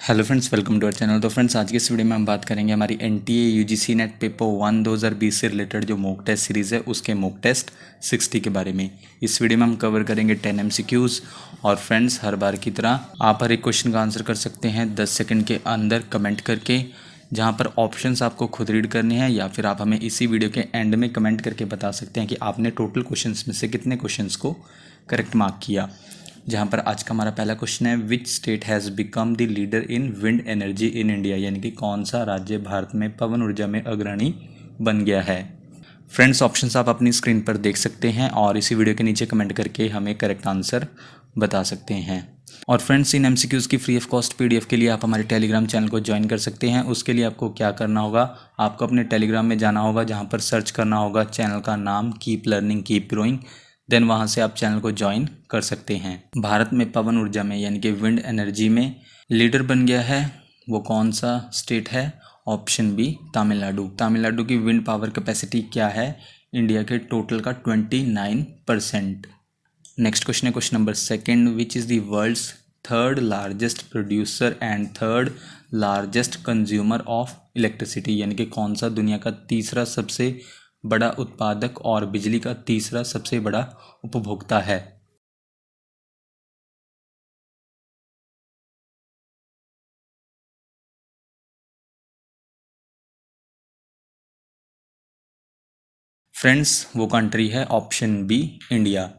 Hello friends, welcome to our channel. तो friends, आज के इस वीडियो में हम बात करेंगे हमारी एनटीए यूजीसी नेट पेपर 1 2020 से रिलेटेड जो मॉक टेस्ट सीरीज़ है उसके मॉक टेस्ट 60 के बारे में। इस वीडियो में हम कवर करेंगे 10 एमसीक्यूज़। और फ्रेंड्स, हर बार की तरह आप हर एक क्वेश्चन का आंसर कर सकते हैं 10 सेकंड के अंदर कमेंट करके, जहाँ पर ऑप्शंस आपको खुद रीड करने हैं या फिर आप हमें इसी वीडियो के एंड में कमेंट करके बता सकते हैं कि आपने टोटल क्वेश्चंस में से कितने क्वेश्चंस को करेक्ट मार्क किया। जहाँ पर आज का हमारा पहला क्वेश्चन है, which state has become the leader in wind energy in India, यानी कि कौन सा राज्य भारत में पवन ऊर्जा में अग्रणी बन गया है। फ्रेंड्स, ऑप्शंस आप अपनी स्क्रीन पर देख सकते हैं और इसी वीडियो के नीचे कमेंट करके हमें करेक्ट आंसर बता सकते हैं। और फ्रेंड्स, इन एमसीक्यूज़ की फ्री ऑफ कॉस्ट पीडीएफ के लिए आप हमारे टेलीग्राम चैनल को ज्वाइन कर सकते हैं। उसके लिए आपको क्या करना होगा, आपको अपने टेलीग्राम में जाना होगा, जहाँ पर सर्च करना होगा चैनल का नाम keep learning keep growing. Then वहाँ से आप चैनल को ज्वाइन कर सकते हैं। भारत में पवन ऊर्जा में यानी कि विंड एनर्जी में लीडर बन गया है, वो कौन सा स्टेट है? Option B, Tamil Nadu. तमिलनाडु की विंड पावर कैपेसिटी क्या है? इंडिया के टोटल का 29%। नेक्स्ट क्वेश्चन है question number second, which is the world's third largest producer and third largest consumer of electricity, यानी कि कौन सा दुनिया का तीसरा सबसे बड़ा उत्पादक और बिजली का तीसरा सबसे बड़ा उपभोक्ता है। फ्रेंड्स, वो कंट्री है ऑप्शन बी, इंडिया।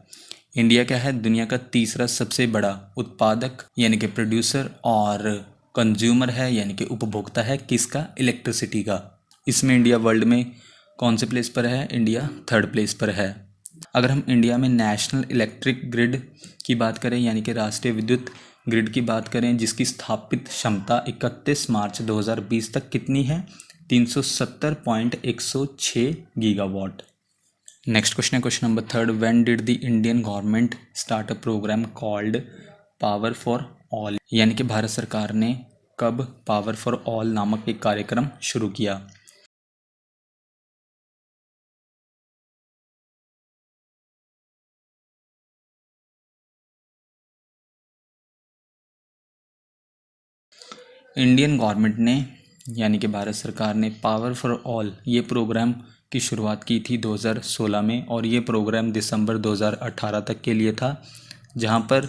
इंडिया क्या है? दुनिया का तीसरा सबसे बड़ा उत्पादक यानी कि प्रोड्यूसर और कंज्यूमर है यानी कि उपभोक्ता है किसका? इलेक्ट्रिसिटी का। इसमें इंडिया वर्ल्ड में कौन से प्लेस पर है? इंडिया थर्ड प्लेस पर है। अगर हम इंडिया में नेशनल इलेक्ट्रिक ग्रिड की बात करें यानी कि राष्ट्रीय विद्युत ग्रिड की बात करें, जिसकी स्थापित क्षमता 31 मार्च 2020 तक कितनी है? 370.106 गीगावाट। नेक्स्ट क्वेश्चन है question number third, when did the Indian government start a programme called power for all, यानी कि भारत सरकार ने कब पावर फॉर ऑल नामक एक कार्यक्रम शुरू किया? इंडियन गवर्नमेंट ने यानी कि भारत सरकार ने पावर फॉर ऑल ये प्रोग्राम की शुरुआत की थी 2016 में, और ये प्रोग्राम दिसंबर 2018 तक के लिए था, जहाँ पर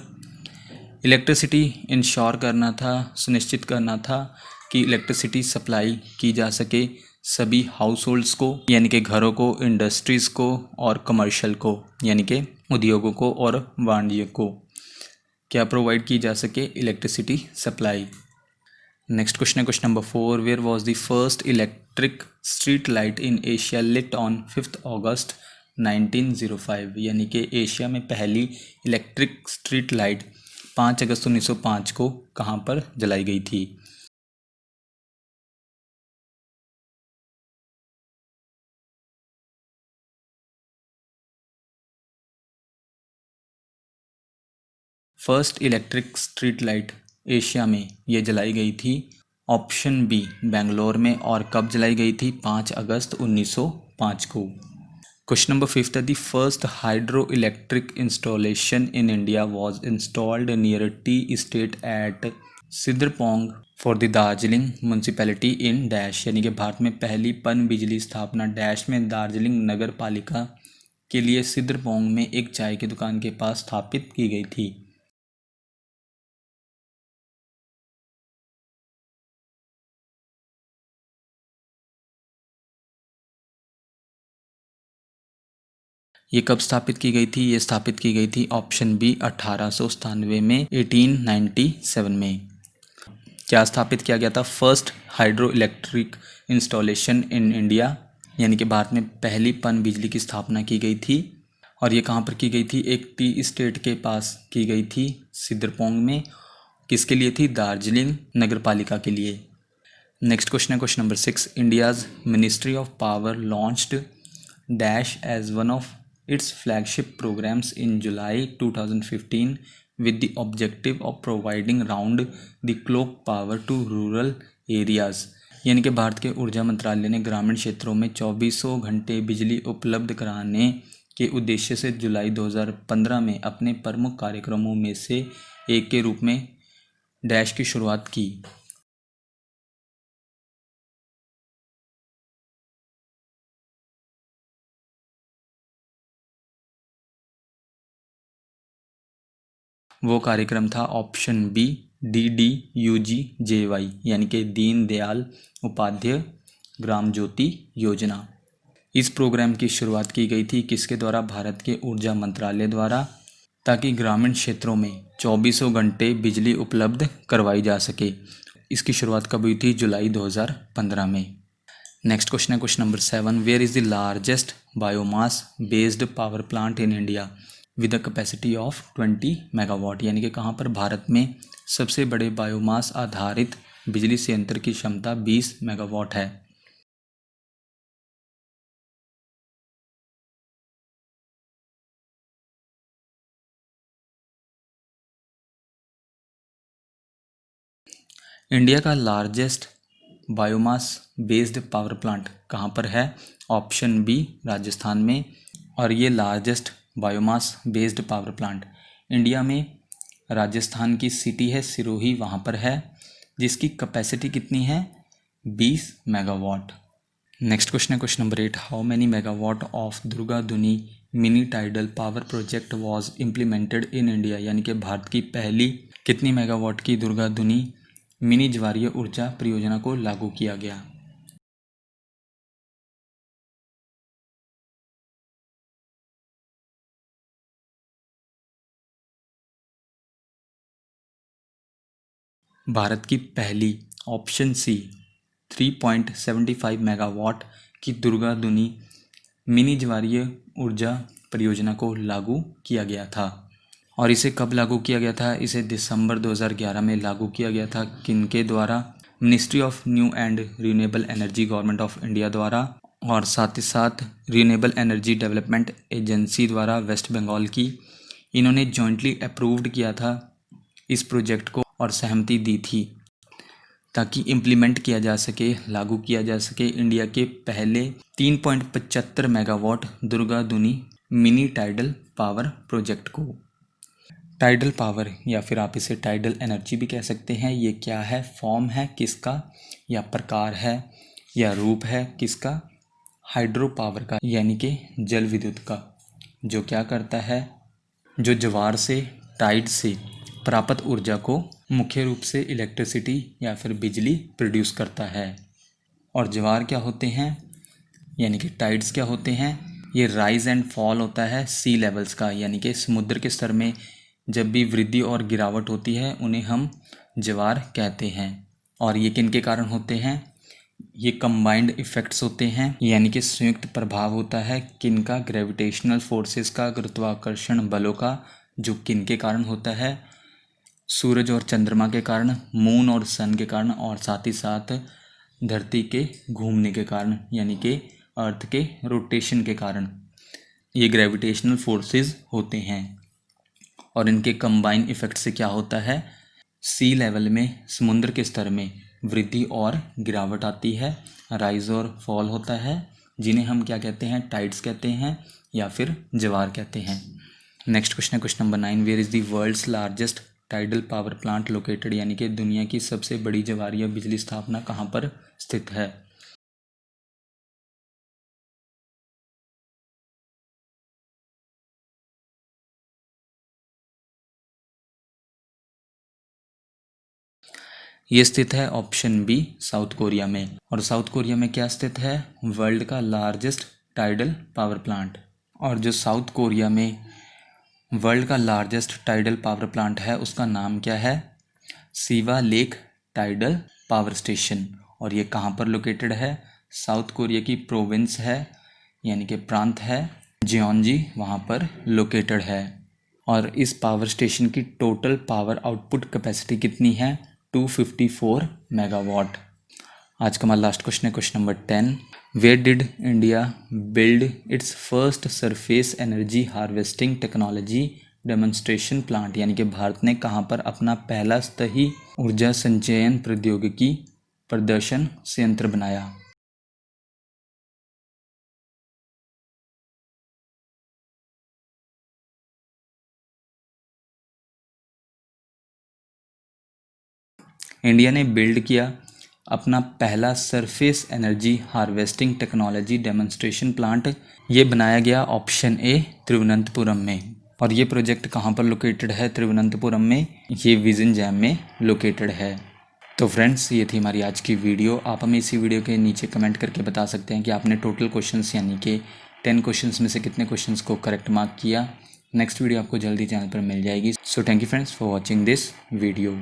इलेक्ट्रिसिटी इंश्योर करना था, सुनिश्चित करना था कि इलेक्ट्रिसिटी सप्लाई की जा सके सभी हाउस होल्ड्स को यानी कि घरों को, इंडस्ट्रीज़ को और कमर्शियल को यानी कि उद्योगों को और वाणिज्य को क्या प्रोवाइड की जा सके? Electricity supply. नेक्स्ट क्वेश्चन है question number four, where was the first electric street light in Asia lit on 5 अगस्त 1905, यानी कि एशिया में पहली इलेक्ट्रिक स्ट्रीट लाइट 5 अगस्त 1905 को कहाँ पर जलाई गई थी? First electric street light Asia में ये जलाई गई थी, ऑप्शन बी, बेंगलोर में। और कब जलाई गई थी? 5 अगस्त 1905 को। क्वेश्चन नंबर फिफ्थ है, the first hydroelectric installation in India was installed near tea state at Sidrapong for the Darjeeling municipality in dash, यानी कि भारत में पहली पन बिजली स्थापना डैश में दार्जिलिंग नगर पालिका के लिए सिद्रपोंग में एक चाय की दुकान के पास स्थापित की गई थी। ये कब स्थापित की गई थी? ये स्थापित की गई थी ऑप्शन बी, 1897 में, 1897 में। क्या स्थापित किया गया था? First hydroelectric installation in India, यानी कि भारत में पहली पन बिजली की स्थापना की गई थी। और ये कहाँ पर की गई थी? एक टी स्टेट के पास की गई थी, सिद्रपोंग में। किसके लिए थी? दार्जिलिंग नगर पालिका के लिए। नेक्स्ट क्वेश्चन है question number six, India's ministry of power launched dash as one of its flagship programs in July 2015 with the objective of providing round the clock power to rural areas, यानी कि भारत के ऊर्जा मंत्रालय ने ग्रामीण क्षेत्रों में 2400 घंटे बिजली उपलब्ध कराने के उद्देश्य से जुलाई 2015 में अपने प्रमुख कार्यक्रमों में से एक के रूप में डैश की शुरुआत की। वो कार्यक्रम था ऑप्शन बी DDUGJY यानी कि दीन दयाल उपाध्याय ग्राम ज्योति योजना। इस प्रोग्राम की शुरुआत की गई थी किसके द्वारा? भारत के ऊर्जा मंत्रालय द्वारा, ताकि ग्रामीण क्षेत्रों में 24 घंटे बिजली उपलब्ध करवाई जा सके। इसकी शुरुआत कब हुई थी? जुलाई 2015 में। नेक्स्ट क्वेश्चन है question number 7, where is the largest biomass based power plant in India with a capacity of 20 megawatt, यानी कि कहाँ पर भारत में सबसे बड़े बायोमास आधारित बिजली संयंत्र की क्षमता 20 मेगावाट है? इंडिया का largest biomass based power plant कहाँ पर है? ऑप्शन बी राजस्थान में। और ये largest biomass based power plant India में राजस्थान की सिटी है सिरोही, वहाँ पर है, जिसकी कैपेसिटी कितनी है? 20 मेगावाट। नेक्स्ट क्वेश्चन है question number 8, how many megawatt of Durgaduani mini tidal power project was implemented in India, यानी कि भारत की पहली कितनी मेगावाट की दुर्गा दुनी मिनी ज्वारीय ऊर्जा परियोजना को लागू किया गया? भारत की पहली ऑप्शन सी 3.75 मेगावाट की दुर्गा दुनी मिनी ज्वारीय ऊर्जा परियोजना को लागू किया गया था। और इसे कब लागू किया गया था? इसे दिसंबर 2011 में लागू किया गया था। किनके द्वारा? Ministry of new and renewable energy government of India द्वारा, और साथ ही साथ रिन्यूएबल एनर्जी डेवलपमेंट एजेंसी द्वारा वेस्ट बंगाल की। इन्होंने जॉइंटली अप्रूव्ड किया था इस प्रोजेक्ट को और सहमति दी थी ताकि इम्प्लीमेंट किया जा सके, लागू किया जा सके इंडिया के पहले 3.75 मेगावाट दुर्गा दुनी मिनी टाइडल पावर प्रोजेक्ट को। टाइडल पावर या फिर आप इसे टाइडल एनर्जी भी कह सकते हैं। ये क्या है? फॉर्म है किसका, या प्रकार है, या रूप है किसका? हाइड्रो पावर का, यानी कि जल विद्युत का, जो क्या करता है? जो ज्वार से, टाइड से प्राप्त ऊर्जा को मुख्य रूप से इलेक्ट्रिसिटी या फिर बिजली प्रोड्यूस करता है। और ज्वार क्या होते हैं, यानी कि टाइड्स क्या होते हैं? ये राइज एंड फॉल होता है सी लेवल्स का, यानी कि समुद्र के स्तर में जब भी वृद्धि और गिरावट होती है उन्हें हम ज्वार कहते हैं। और ये किन के कारण होते हैं? ये कंबाइंड इफ़ेक्ट्स होते हैं, यानी कि संयुक्त प्रभाव होता है किनका? ग्रेविटेशनल फोर्सेस का, गुरुत्वाकर्षण बलों का, जो किन के कारण होता है? सूरज और चंद्रमा के कारण, मून और सन के कारण, और साथ ही साथ धरती के घूमने के कारण, यानी कि अर्थ के रोटेशन के कारण ये ग्रेविटेशनल फोर्सेस होते हैं। और इनके कंबाइन इफेक्ट से क्या होता है? सी लेवल में, समुद्र के स्तर में वृद्धि और गिरावट आती है, राइज और फॉल होता है, जिन्हें हम क्या कहते हैं? टाइड्स कहते हैं या फिर ज्वार कहते हैं। नेक्स्ट क्वेश्चन है question number 9, where is the world's largest tidal power plant located, यानी कि दुनिया की सबसे बड़ी ज्वारीय बिजली स्थापना कहाँ पर स्थित है? ये स्थित है ऑप्शन बी साउथ कोरिया में। और साउथ कोरिया में क्या स्थित है? वर्ल्ड का लार्जेस्ट टाइडल पावर प्लांट। और जो साउथ कोरिया में वर्ल्ड का लार्जेस्ट टाइडल पावर प्लांट है उसका नाम क्या है? Siva lake tidal power station. और ये कहाँ पर लोकेटेड है? साउथ कोरिया की प्रोविंस है, यानी कि प्रांत है जियोंजी, वहाँ पर लोकेटेड है। और इस पावर स्टेशन की टोटल पावर आउटपुट कैपेसिटी कितनी है? 254 मेगावाट। आज का हमारा लास्ट क्वेश्चन है question number 10, where did India build its first surface energy harvesting technology demonstration plant, यानी कि भारत ने कहाँ पर अपना पहला सतही ऊर्जा संचयन प्रौद्योगिकी प्रदर्शन संयंत्र बनाया? इंडिया ने बिल्ड किया अपना पहला surface energy harvesting technology demonstration plant. ये बनाया गया ऑप्शन ए तिरुवनंतपुरम में। और ये प्रोजेक्ट कहाँ पर लोकेटेड है? तिरुवनंतपुरम में। ये विजन जैम में लोकेटेड है। तो फ्रेंड्स, ये थी हमारी आज की वीडियो। आप हमें इसी वीडियो के नीचे कमेंट करके बता सकते हैं कि आपने टोटल क्वेश्चंस यानी कि 10 क्वेश्चंस में से कितने क्वेश्चंस को करेक्ट मार्क किया। नेक्स्ट वीडियो आपको जल्दी चैनल पर मिल जाएगी। So thank you friends for watching this video.